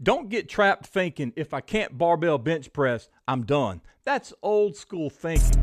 Don't get trapped thinking, if I can't barbell bench press, I'm done. That's old school thinking.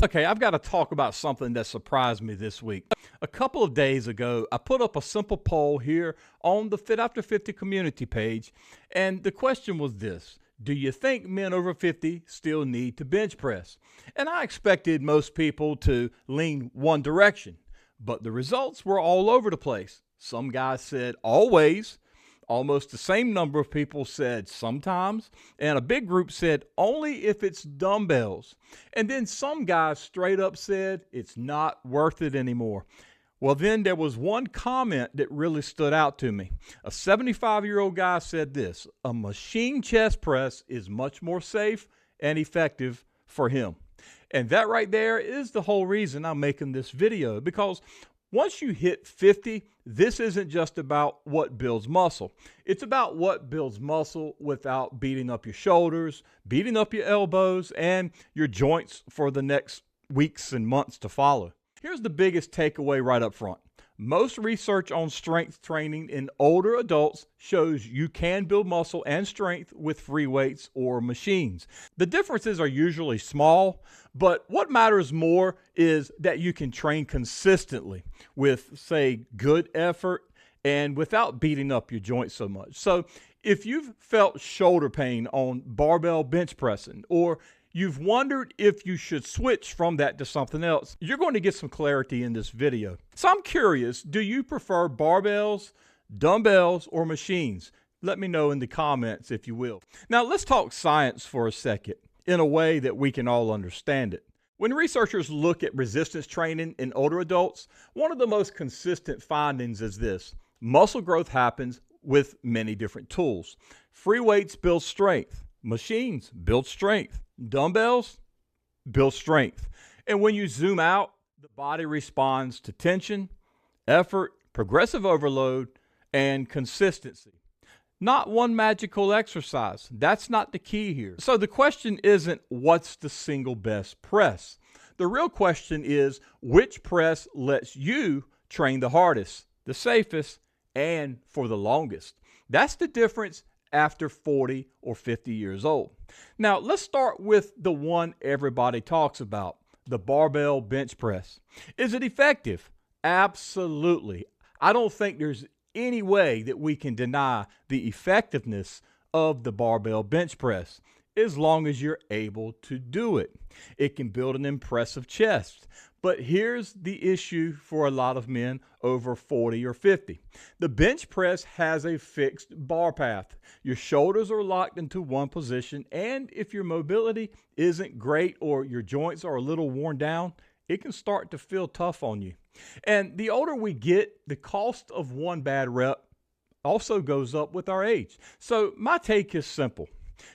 Okay, I've got to talk about something that surprised me this week. A couple of days ago, I put up a simple poll here on the Fit After 50 community page, and the question was this: do you think men over 50 still need to bench press? And I expected most people to lean one direction, but the results were all over the place. Some guys said always, almost the same number of people said sometimes, and a big group said only if it's dumbbells. And then some guys straight up said it's not worth it anymore. Well, then there was one comment that really stood out to me. A 75-year-old guy said this: a machine chest press is much more safe and effective for him. And that right there is the whole reason I'm making this video, because once you hit 50, this isn't just about what builds muscle. It's about what builds muscle without beating up your shoulders, beating up your elbows, and your joints for the next weeks and months to follow. Here's the biggest takeaway right up front. Most research on strength training in older adults shows you can build muscle and strength with free weights or machines. The differences are usually small, but what matters more is that you can train consistently with, say, good effort and without beating up your joints so much. So if you've felt shoulder pain on barbell bench pressing, or you've wondered if you should switch from that to something else, you're going to get some clarity in this video. So I'm curious, do you prefer barbells, dumbbells, or machines? Let me know in the comments if you will. Now let's talk science for a second in a way that we can all understand it. When researchers look at resistance training in older adults, one of the most consistent findings is this: muscle growth happens with many different tools. Free weights build strength. Machines build strength. Dumbbells build strength. And when you zoom out, the body responds to tension, effort, progressive overload, and consistency. Not one magical exercise. That's not the key here. So the question isn't what's the single best press. The real question is which press lets you train the hardest, the safest, and for the longest. That's the difference after 40 or 50 years old. Now, let's start with the one everybody talks about, the barbell bench press. Is it effective? Absolutely. I don't think there's any way that we can deny the effectiveness of the barbell bench press, as long as you're able to do it. It can build an impressive chest. But here's the issue for a lot of men over 40 or 50. The bench press has a fixed bar path. Your shoulders are locked into one position, and if your mobility isn't great or your joints are a little worn down, it can start to feel tough on you. And the older we get, the cost of one bad rep also goes up with our age. So my take is simple.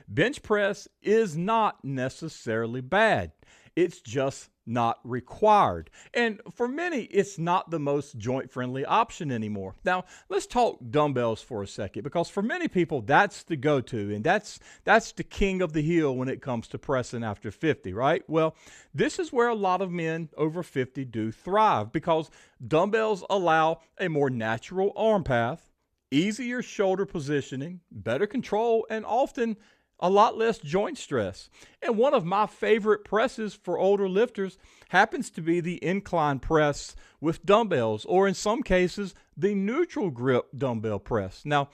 Bench press is not necessarily bad. It's just not required. And for many, it's not the most joint-friendly option anymore. Now, let's talk dumbbells for a second, because for many people, that's the go-to, and that's the king of the hill when it comes to pressing after 50, right? Well, this is where a lot of men over 50 do thrive, because dumbbells allow a more natural arm path, easier shoulder positioning, better control, and often a lot less joint stress. And one of my favorite presses for older lifters happens to be the incline press with dumbbells, or in some cases, the neutral grip dumbbell press. Now,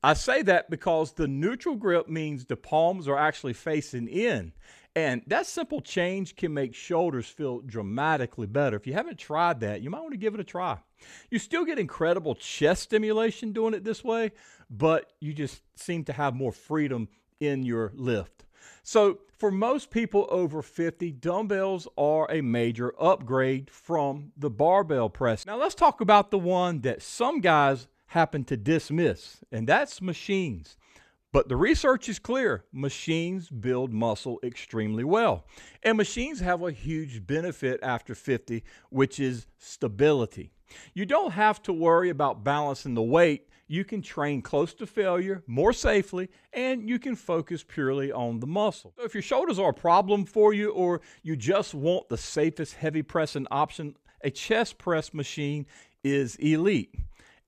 I say that because the neutral grip means the palms are actually facing in. And that simple change can make shoulders feel dramatically better. If you haven't tried that, you might want to give it a try. You still get incredible chest stimulation doing it this way, but you just seem to have more freedom in your lift. So for most people over 50, dumbbells are a major upgrade from the barbell press. Now let's talk about the one that some guys happen to dismiss, and that's machines. But the research is clear. Machines build muscle extremely well. And machines have a huge benefit after 50, which is stability. You don't have to worry about balancing the weight. You can train close to failure more safely, and you can focus purely on the muscle. So if your shoulders are a problem for you, or you just want the safest heavy pressing option, a chest press machine is elite.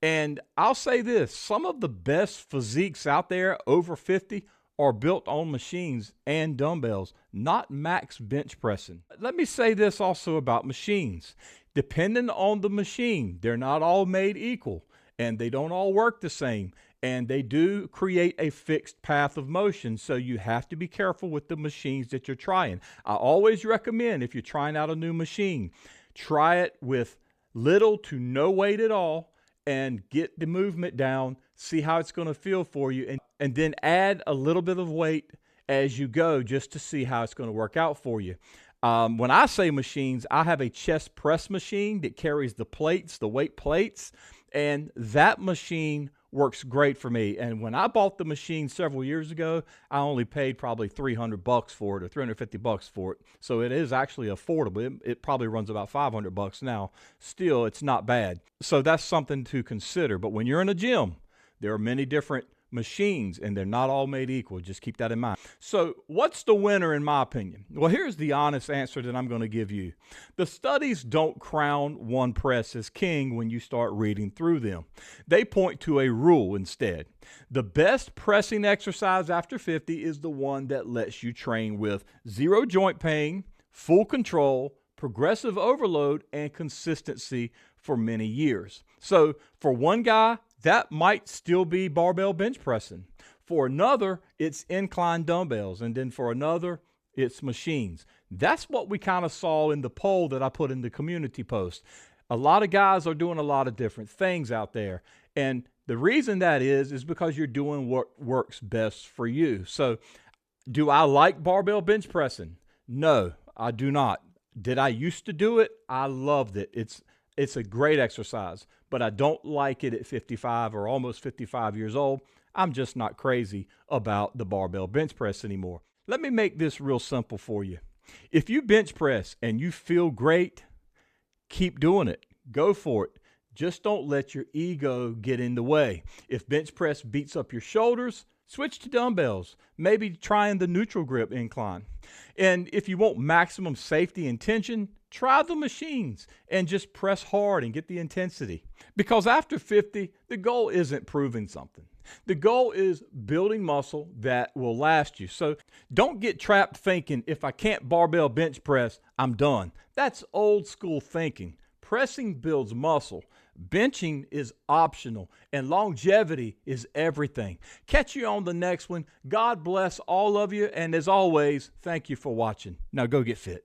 And I'll say this, some of the best physiques out there over 50 are built on machines and dumbbells, not max bench pressing. Let me say this also about machines. Depending on the machine, they're not all made equal and they don't all work the same. And they do create a fixed path of motion, so you have to be careful with the machines that you're trying. I always recommend, if you're trying out a new machine, try it with little to no weight at all and get the movement down, see how it's going to feel for you, and then add a little bit of weight as you go just to see how it's going to work out for you. When I say machines, I have a chest press machine that carries the plates, the weight plates, and that machine works great for me. And when I bought the machine several years ago, I only paid probably $300 for it, or $350 for it. So it is actually affordable. It probably runs about $500 now. Still, it's not bad. So that's something to consider. But when you're in a gym, there are many different machines and they're not all made equal. Just keep that in mind. So what's the winner in my opinion? Well, here's the honest answer that I'm going to give you. The studies don't crown one press as king when you start reading through them. They point to a rule instead. The best pressing exercise after 50 is the one that lets you train with zero joint pain, full control, progressive overload, and consistency for many years. So for one guy, that might still be barbell bench pressing. For another, it's incline dumbbells. And then for another, it's machines. That's what we kind of saw in the poll that I put in the community post. A lot of guys are doing a lot of different things out there. And the reason that is because you're doing what works best for you. So do I like barbell bench pressing? No, I do not. Did I used to do it? I loved it. It's a great exercise, but I don't like it at 55 or almost 55 years old. I'm just not crazy about the barbell bench press anymore. Let me make this real simple for you. If you bench press and you feel great, keep doing it. Go for it. Just don't let your ego get in the way. If bench press beats up your shoulders, switch to dumbbells, maybe trying the neutral grip incline. And if you want maximum safety and tension, try the machines and just press hard and get the intensity. Because after 50, the goal isn't proving something. The goal is building muscle that will last you. So don't get trapped thinking, if I can't barbell bench press, I'm done. That's old school thinking. Pressing builds muscle. Benching is optional, and longevity is everything. Catch you on the next one. God bless all of you, and as always, thank you for watching. Now go get fit.